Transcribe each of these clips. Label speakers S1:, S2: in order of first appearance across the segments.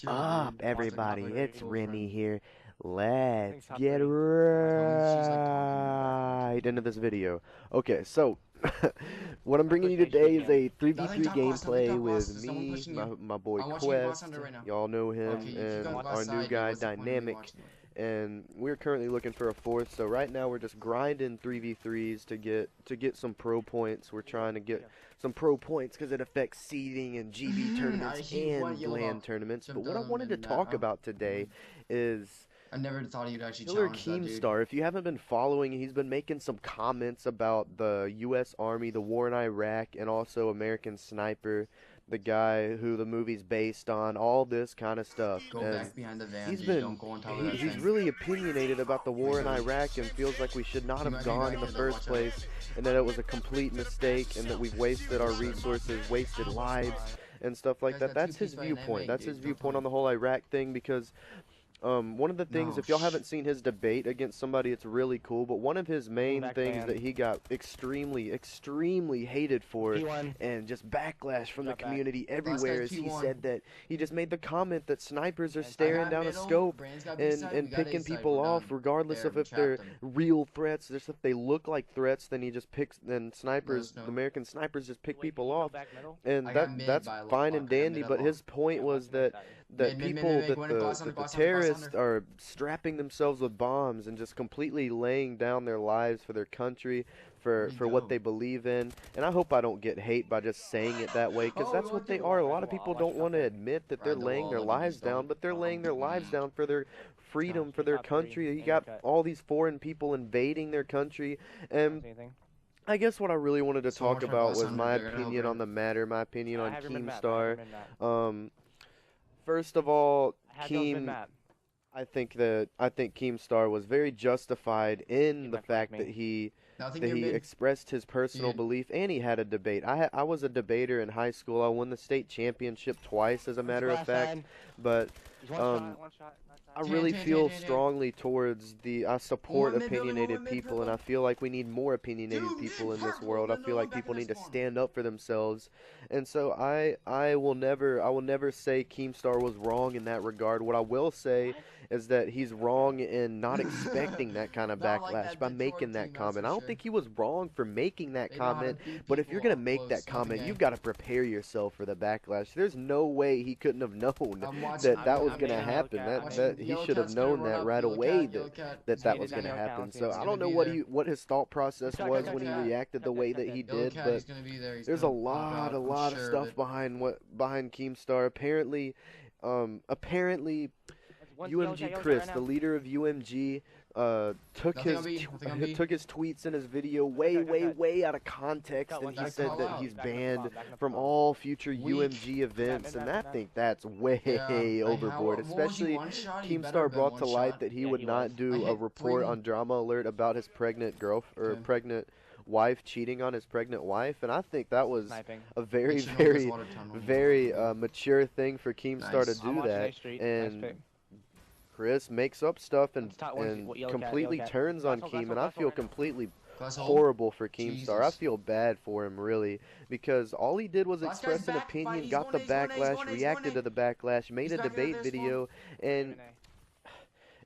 S1: What's
S2: up, everybody?
S1: up with your
S2: It's Remy
S1: girlfriend?
S2: here.
S3: I think
S2: Let's
S3: top
S2: get
S3: three.
S1: She's like talking in the background to
S2: right
S1: me.
S2: into this video. Okay, so what I'm
S3: That's
S2: bringing
S3: what
S2: you
S3: they should
S2: today is
S3: get.
S2: a
S1: Nothing
S2: 3v3
S1: top boss, nothing
S2: gameplay
S1: top boss.
S2: with
S1: There's someone
S2: me,
S1: pushing you.
S2: my boy
S1: I want you to boss
S2: Quest.
S1: under right now.
S2: Y'all know him,
S1: Okay, if you
S2: and
S1: got
S3: Watch
S1: west
S2: our
S3: this.
S2: new
S1: side, dude,
S2: guy,
S1: what's the point of me
S2: Dynamic.
S1: watching you?
S2: And we're currently looking for a fourth. So right now we're just grinding 3v3s to get some pro points. We're trying to get some pro points because it affects seeding and GB tournaments
S1: He went
S2: and
S1: yellow
S2: LAN
S1: ball.
S2: tournaments. But
S1: Jumped
S2: what I
S1: down
S2: wanted to
S1: in that.
S2: talk about today is
S1: I never thought he'd actually
S2: Killer
S1: challenge that dude.
S2: Keemstar. If you haven't been following, he's been making some comments about the U.S. Army, the war in Iraq, and also American Sniper, the guy who the movie's based on, all this kind of stuff.
S1: Go
S2: And
S1: back behind the van,
S2: he's
S1: dude.
S2: been
S1: Don't go on top of that
S2: he's
S1: thing.
S2: really opinionated about the war in Iraq and feels like we should not
S1: He
S2: have
S1: might be
S2: gone
S1: back
S2: in the
S1: there, though.
S2: first
S1: Watch out.
S2: place, and that it was a complete mistake, and that we've wasted our resources, wasted lives, and stuff like
S1: Guys
S2: that.
S1: got
S2: That's
S1: two
S2: his
S1: piece by an
S2: viewpoint.
S1: M8,
S2: That's
S1: dude.
S2: his
S1: Don't
S2: viewpoint
S1: tell
S2: on the
S1: me.
S2: whole Iraq thing because one of the things,
S1: No,
S2: if y'all haven't seen his debate against somebody, it's really cool. But one of his main
S3: back
S2: things
S3: ban.
S2: that he got extremely hated for,
S3: P1.
S2: and just backlash from the
S3: Drop back.
S2: community
S1: Last
S2: everywhere,
S1: guy's
S2: is he
S1: P1.
S2: said that he just made the comment that snipers are
S3: And
S2: staring
S1: got
S2: down a
S1: middle,
S2: scope
S1: Brand's got B
S2: and
S1: side, we got A
S2: picking
S1: side,
S2: people
S1: we're
S2: off,
S1: done.
S2: regardless
S1: There,
S2: of
S1: we
S2: if they're
S1: trapped him.
S2: real threats. Just if they look like threats, then he just picks. Then snipers,
S1: Let us know.
S2: the American snipers, just pick
S3: Wait,
S2: people
S3: can you go
S2: off.
S3: back middle?
S2: And
S1: I got mid
S2: that's
S1: by a
S2: fine
S1: block.
S2: and
S1: I got
S2: dandy,
S1: mid
S2: but
S1: up
S2: his
S1: long.
S2: point
S3: Yeah,
S2: was
S3: watch my
S2: that
S3: side.
S1: Mid,
S2: people,
S1: go in and boss under,
S2: that the
S1: boss under, boss
S2: terrorists
S1: under.
S2: are strapping themselves with bombs and just completely laying down their lives for their country, for
S1: Where'd he
S2: what
S1: go?
S2: they believe in. And I hope I don't get hate by just saying it that way, because
S1: Oh,
S2: that's
S1: we
S2: what
S1: went
S2: they
S1: through.
S2: are. A
S3: Ride
S2: lot
S3: the
S2: of
S3: wall,
S2: people
S3: watch
S2: don't
S3: the
S2: want to
S3: top
S2: admit that
S1: Ride
S2: they're
S1: the
S2: laying
S1: wall,
S2: their
S1: let me
S2: lives
S1: just
S2: down,
S1: don't-
S2: but they're laying their lives down for their freedom, for their
S3: top three.
S2: country. You
S3: Ain't
S2: got
S3: cut.
S2: all these foreign people invading their country, and
S3: Anything?
S2: I guess what I really wanted to
S1: Someone
S2: talk
S1: try to
S2: about
S1: boss
S2: was
S1: under,
S2: my
S1: they're gonna help
S2: opinion
S1: her.
S2: on the matter, my opinion
S3: I
S2: on
S3: have your mid map.
S2: Keemstar.
S3: Mid map.
S2: First of all,
S3: I have y'all's mid
S2: Keem,
S3: map.
S2: I think Keemstar was very justified in
S3: Keem
S2: the
S3: left
S2: fact
S3: me.
S2: that he
S1: Nothing
S2: that
S1: near
S2: he
S1: mid.
S2: expressed his personal
S1: did.
S2: belief, and he had a debate. I was a debater in high school. I won the state championship twice, as a matter of fact. But
S3: He's one
S2: um,
S3: shot, one shot.
S2: I
S3: Nice.
S2: really
S1: Tan,
S2: feel
S1: tan, tan.
S2: strongly towards I support
S1: One mid building,
S2: opinionated
S1: one mid
S2: people, and I
S1: purple.
S2: feel like we need more opinionated
S1: Dude,
S2: people
S1: mid
S2: in this
S1: purple,
S2: world. I
S1: no,
S2: feel like
S1: back
S2: people
S1: in
S2: need
S1: that
S2: to
S1: spawn.
S2: stand up for themselves, and so I will never say Keemstar was wrong in that regard. What I will say is that he's wrong in not expecting that kind of
S1: Not like
S2: backlash
S1: that
S2: by
S1: Detroit
S2: making that
S1: team, that's
S2: comment.
S1: for
S2: I don't
S1: sure.
S2: think he was wrong for making that
S1: They know how to
S2: comment,
S1: beat
S2: but if you're
S1: people
S2: gonna
S1: up
S2: make
S1: close,
S2: that
S1: not the
S2: comment,
S1: game.
S2: you've got to prepare yourself for the backlash. There's no way he couldn't have known
S1: I'm watching.
S2: that was
S3: I'm
S2: gonna
S3: making
S2: happen.
S3: Yellowcat. I'm
S2: That
S3: making
S2: he
S1: Yellow
S2: should have
S1: Cat's gonna
S2: known
S1: run
S2: that
S1: up,
S2: right
S1: Yellow
S2: away,
S1: Cat, Yellow Cat.
S2: that
S1: He's
S2: that
S1: gonna
S2: was
S1: be
S2: gonna
S3: Yellow
S1: there.
S3: Cat,
S2: happen.
S3: let's
S2: So
S3: see.
S2: I
S1: He's
S2: don't know
S1: gonna
S2: what
S1: be there.
S2: what his thought process
S3: Cut,
S2: was
S3: cut,
S2: when he
S3: cut, cut.
S2: reacted the
S3: Cut,
S2: way
S3: cut,
S2: that
S3: cut.
S2: he
S1: Yellow
S2: did,
S1: Cat,
S2: but
S1: he's gonna be there. He's
S2: there's a
S1: gonna pop
S2: lot,
S1: out,
S2: a
S1: I'm
S2: lot of
S1: sure
S2: stuff
S1: of it.
S2: behind Keemstar. Apparently,
S3: That's one Yellow
S2: UMG
S3: Cat, Yellow Cat
S2: Chris,
S3: right
S2: the
S3: now.
S2: leader of UMG, took
S1: Nothing
S2: his
S1: on B, nothing on B.
S2: took his tweets and his video
S3: Cut, cut, cut.
S2: way out of context,
S3: Cut,
S2: and
S3: one
S2: he
S3: shot.
S2: said
S1: call
S2: that
S1: out.
S2: he's
S3: Backing up the
S2: banned
S3: bomb, backing up the
S2: from
S3: bomb.
S2: all future
S1: Weak.
S2: UMG events, and I
S3: mid-map.
S2: think that's way
S1: Yeah, like
S2: overboard.
S1: what was he,
S2: Especially
S1: one shot? He better
S2: Keemstar
S1: have been
S2: brought
S1: one
S2: to light
S1: shot.
S2: that he
S3: Yeah,
S2: would
S3: he
S2: not
S3: was.
S1: I
S2: do a
S1: hit
S2: report
S1: three.
S2: on Drama Alert about his pregnant
S1: Okay.
S2: pregnant wife cheating on his pregnant wife, and I think that was
S3: Sniping.
S2: a very,
S1: Make sure no one gets
S2: very,
S1: water tunnel.
S2: very mature thing for Keemstar
S1: Nice.
S2: to
S3: I'm
S2: do
S3: watching A
S2: that.
S3: Street. Nice
S2: And
S3: pick.
S2: Chris makes up stuff and
S3: One's top, one's
S2: and
S3: Yellow Cat,
S2: completely
S3: Yellow Cat.
S2: turns on
S3: Glass hole,
S2: Keem,
S3: glass
S2: and I
S3: hole
S2: feel
S3: right now.
S2: completely
S1: Glass hole.
S2: horrible for Keemstar. I
S1: Jesus.
S2: feel bad for him, really, because all he did was
S1: Last guy's
S2: express an
S1: back,
S2: opinion,
S1: he's
S2: got the
S1: going A, he's going A, he's
S2: backlash,
S1: going A, he's
S2: reacted
S1: going
S2: to
S1: A.
S2: the backlash, made
S1: He's
S2: a
S1: back
S2: debate
S1: there, spawn.
S2: video,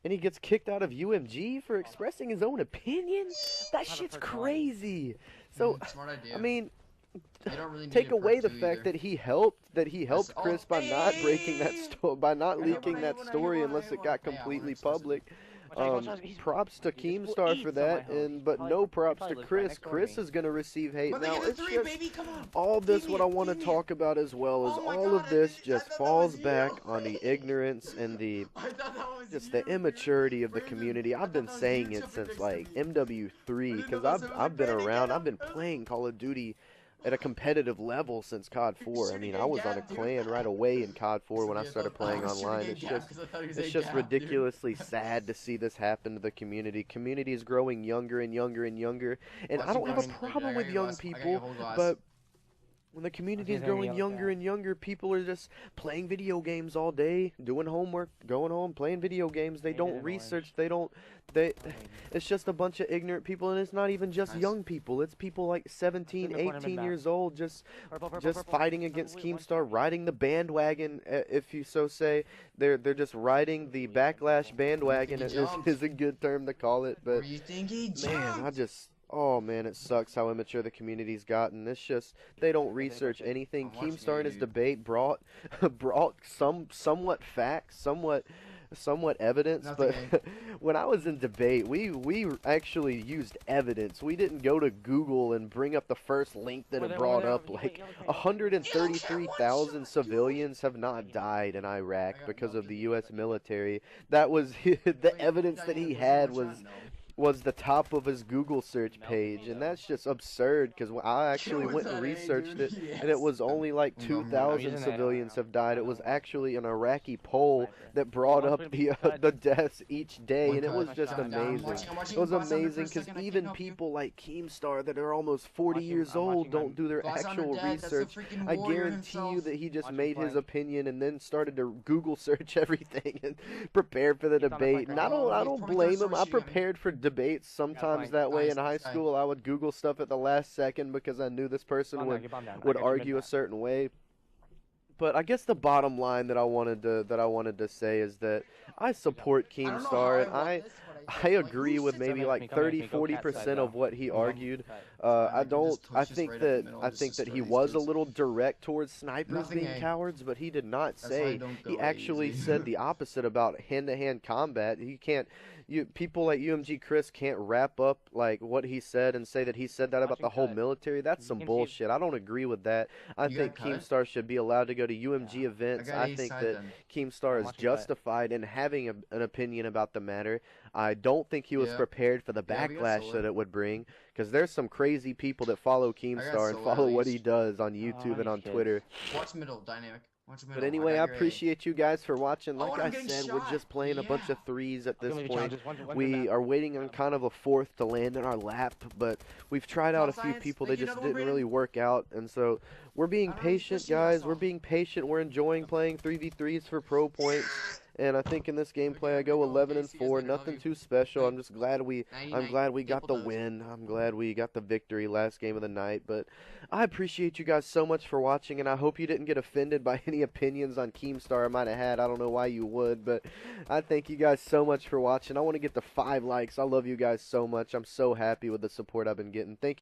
S2: and he gets kicked out of UMG for expressing his own opinion? That
S3: Not a
S2: shit's
S3: first
S2: crazy. So,
S1: Smart idea.
S2: I mean,
S1: You don't really need
S2: take
S1: a
S2: away
S1: perk
S2: the
S1: two
S2: fact
S1: either.
S2: that he helped
S1: Oh,
S2: Chris by not breaking that by not
S1: I hit
S2: leaking
S1: one, I
S2: that
S1: hit one, I
S2: story
S1: hit one, I
S2: unless
S1: hit
S2: it
S1: one.
S2: got
S1: Yeah, I wanna
S2: completely
S1: express it.
S2: public.
S3: Watch out, he's-
S2: Props to
S3: he just
S2: Keemstar
S3: eats
S2: for
S3: on my
S2: that,
S3: hill.
S2: and
S3: He
S2: but
S3: probably-
S2: no
S3: he
S2: props
S3: probably
S2: to
S3: lives right
S2: Chris.
S3: next door to
S2: Chris
S3: me.
S2: is gonna receive hate.
S1: But they
S2: Now
S1: get the
S2: it's
S1: three,
S2: just
S1: baby, come on.
S2: all this.
S1: Beat
S2: What
S1: me,
S2: I want to
S1: beat me.
S2: talk about as well is
S1: Oh my
S2: all
S1: God,
S2: of this
S1: I
S2: just
S1: thought that
S2: falls
S1: was
S2: back
S1: you.
S2: on the ignorance and the
S1: I thought that was
S2: just
S1: you,
S2: the immaturity of the
S1: Brandon.
S2: community.
S1: I
S2: I've
S1: thought
S2: been
S1: that was
S2: saying
S1: you
S2: it
S1: jumping
S2: since
S1: next to
S2: like
S1: me.
S2: MW3
S1: I didn't
S2: because
S1: know that, so I was
S2: I've
S1: like,
S2: been
S1: Brandon,
S2: around.
S1: get
S2: I've been
S1: him.
S2: playing Call of Duty at a competitive level since COD 4. I
S1: Shooting
S2: mean,
S1: a
S2: I was on a
S1: gap, dude.
S2: clan right away in COD 4 when I
S1: Yeah,
S2: started playing
S1: I was shooting
S2: online.
S1: a
S2: It's
S1: gap
S2: just
S1: 'cause I thought he was
S2: it's
S1: a
S2: just
S1: gap, dude.
S2: ridiculously sad to see this happen to the community. Community is growing younger and younger and younger, and I don't have a problem with young people, but When the community is
S3: anything
S2: growing
S3: else,
S2: younger and younger, people are just playing video games all day, doing homework, going home, playing video games. They
S3: Painted
S2: don't
S3: in
S2: research.
S3: orange.
S2: It's just a bunch of ignorant people, and it's not even just
S1: Nice.
S2: young people. It's people like 17,
S3: the corner
S2: 18
S3: mid-map.
S2: years old, just
S3: Purple.
S2: fighting against Keemstar, riding the bandwagon, if you so say. They're just riding the backlash bandwagon.
S1: He
S2: Is a good term to call it,
S1: Where
S2: but
S1: you think he
S2: man,
S1: jumped?
S2: oh man, it sucks how immature the community's gotten. It's just they don't research anything.
S1: I'm watching
S2: Keemstar in his
S1: it, dude.
S2: debate brought somewhat facts, somewhat evidence,
S1: Nothing,
S2: but when I was in debate, we actually used evidence. We didn't go to Google and bring up the first link that it brought up. Like 133,000 civilians have not died in Iraq because of the U.S. military. That was the evidence that he had was the top of his Google search page, and that's just absurd because I actually went and researched it, and it was only like 2,000 civilians have died. It was actually an Iraqi poll that brought up the deaths each day, and it was just amazing. It was amazing because even people like Keemstar that are almost 40 years old don't do their actual research. I guarantee you that he just made his opinion and then started to Google search everything and prepare for the debate. And I don't blame him. I prepared for debates sometimes that way in high school. I would Google stuff at the last second because I knew this person would argue a certain way. But I guess the bottom line that I wanted to say is that I support Keemstar, and I agree with maybe like 30-40% of what he argued. I think that he was a little direct towards snipers being cowards, but he did not say. He actually said the opposite about hand-to-hand combat. People like UMG Chris can't wrap up like what he said and say that he said that about the whole military. That's some bullshit. I don't agree with that. I think Keemstar should be allowed to go to UMG events. I think that Keemstar is justified in having an opinion about the matter. I don't think he was prepared for the backlash that it would bring, because there's some crazy people that follow Keemstar and follow what he does on YouTube and on Twitter.
S1: Watch middle, dynamic.
S2: But anyway, I appreciate you guys for watching. Like I said, we're just playing a bunch of threes at this point. We are waiting on kind of a fourth to land in our lap, but we've tried out a few people. They just didn't really work out, and so we're being patient, guys. We're being patient. We're enjoying playing 3v3s for pro points. And I think in this gameplay I go 11-4, nothing too special. I'm just glad we got the win. I'm glad we got the victory last game of the night. But I appreciate you guys so much for watching, and I hope you didn't get offended by any opinions on Keemstar I might have had. I don't know why you would, but I thank you guys so much for watching. I want to get to 5 likes. I love you guys so much. I'm so happy with the support I've been getting. Thank you.